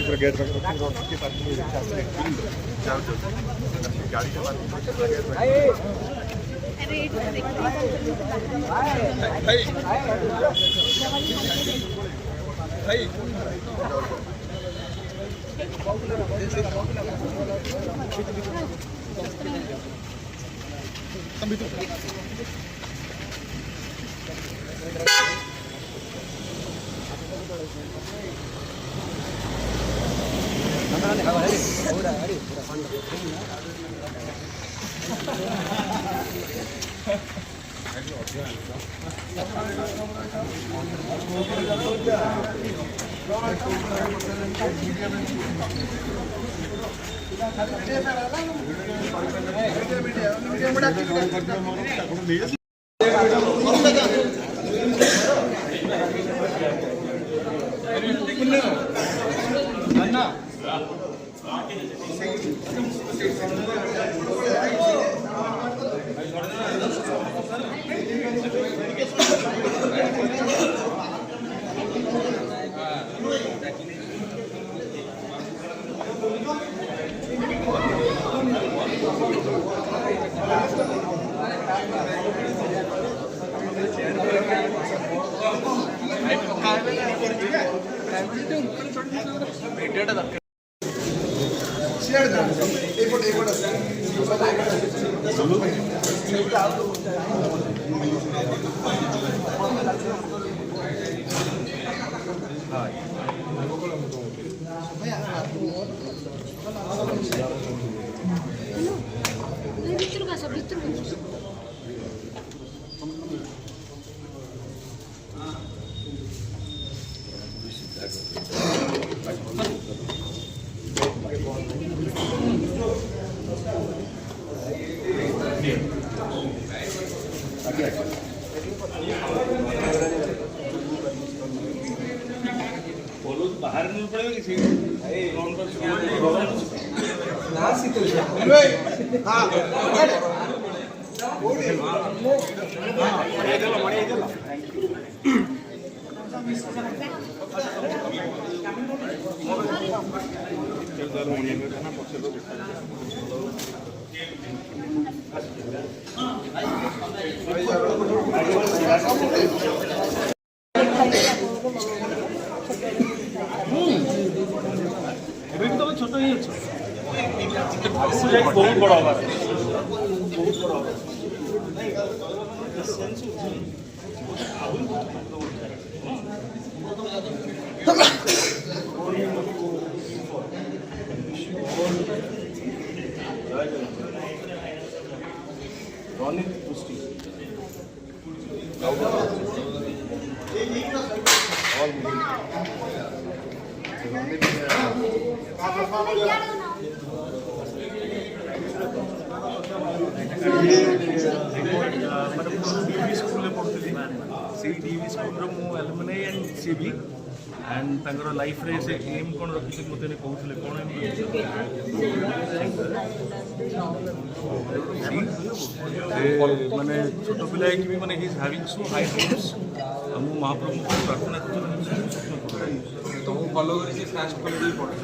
Gate बाहर नहीं पड़ेगा किसी छोट ही बहुत बड़ा होगा बहुत बड़ा होगा DV school alumni and CB एंड तंगर लाइफ रे से एम कोन रखि मते ने कहउले कोन माने छोट पिला कि भी माने he is having so high dreams हम महाप्रभु को प्रार्थना करते तो फॉलो करी से फास्ट कर दी पड़े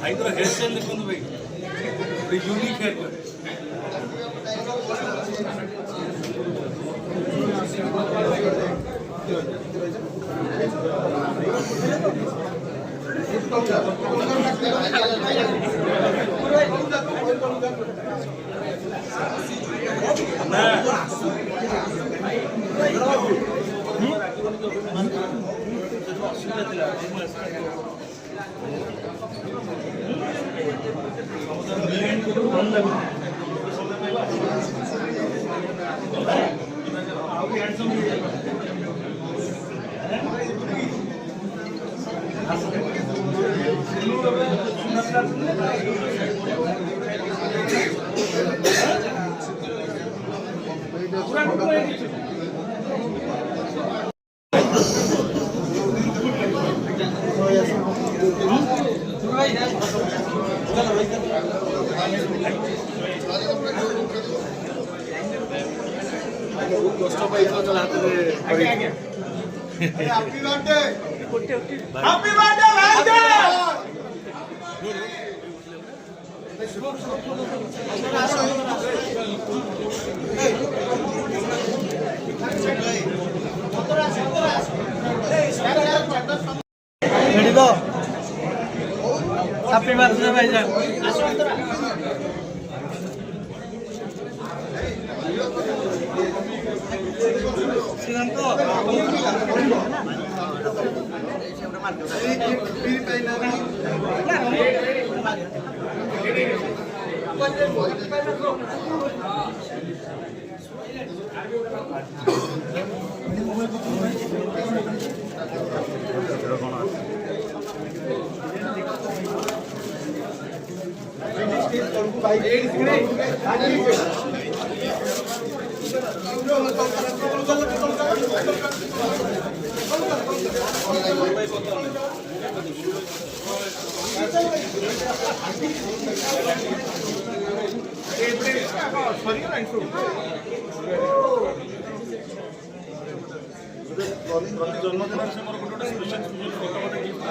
भाई तो हेयर स्टाइल देखो भाई, unique hair cut. Happy birthday भाईजान। जन्मदिन से मोर गोटे स्पेशल फोटो मते गिफ्ट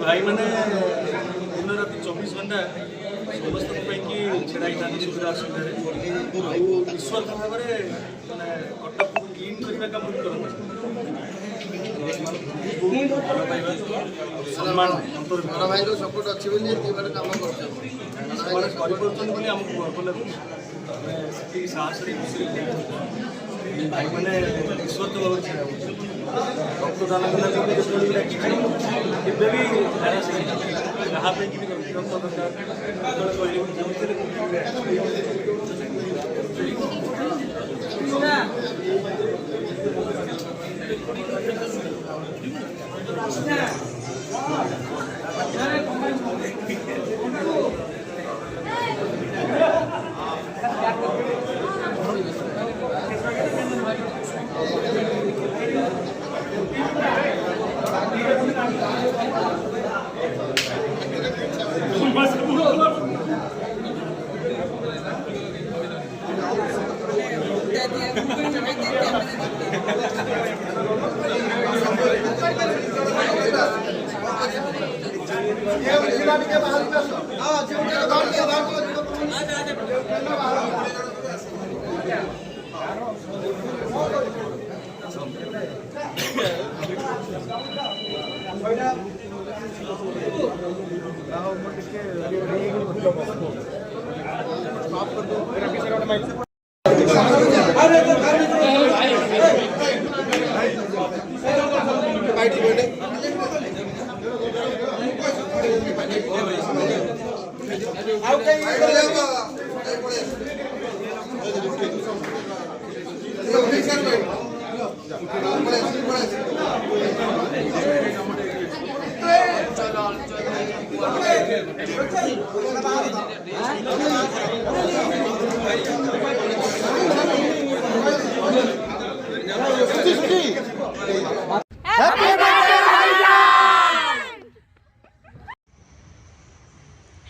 भाई मैंने दिन राति 24 घंटा समस्त छेड़ा सुविधा असुविधा ईश्वर भाव में कटक को क्लीन करने काम करते सम्मान बड़ भाई सपोर्ट अच्छी काम करमको गर्व लगुच साहस भाई मैंने ईश्वर तो भाव छेड़ा रक्तदान भी जहाँ पे रक्त दरकार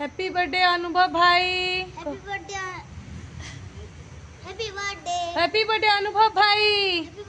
हैप्पी बर्थडे अनुभव भाई। हैप्पी बर्थडे हैप्पी बर्थडे अनुभव भाई।